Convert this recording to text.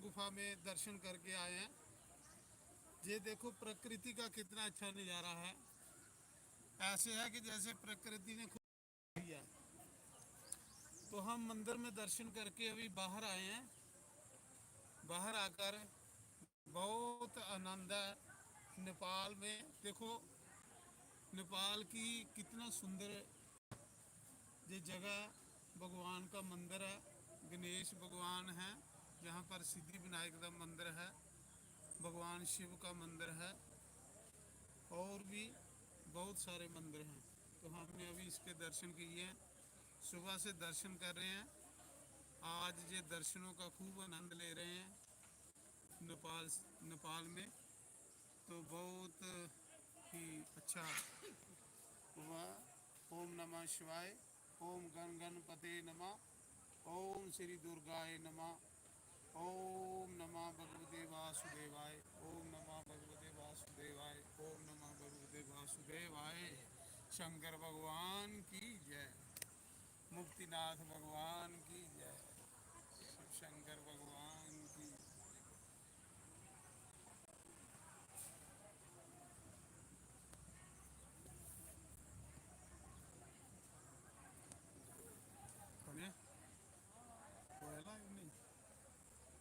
गुफा में दर्शन करके आए हैं। ये देखो प्रकृति का कितना अच्छा नज़ारा है। ऐसे है कि जैसे प्रकृति ने खुद किया। तो हम मंदिर में दर्शन करके अभी बाहर आए हैं। बाहर आकर बहुत आनंद है। नेपाल में देखो, नेपाल की कितना सुंदर ये जगह भगवान का मंदिर है। गणेश भगवान है, यहाँ पर सिद्धि विनायक का मंदिर है, भगवान शिव का मंदिर है, और भी बहुत सारे मंदिर हैं। तो हमने अभी इसके दर्शन किए हैं। सुबह से दर्शन कर रहे हैं। आज ये दर्शनों का खूब आनंद ले रहे हैं नेपाल नेपाल में। तो बहुत ही अच्छा हुआ। ओम नमः शिवाय। ओम गण गणपते नमः। ओम श्री दुर्गाय नमः। ओम नमः भगवते वासुदेवाय। ओम नमः भगवते वासुदेवाय। ओम नमः भगवते वासुदेवाय। शंकर भगवान की जय। मुक्तिनाथ भगवान की जय। शिव शंकर भगवान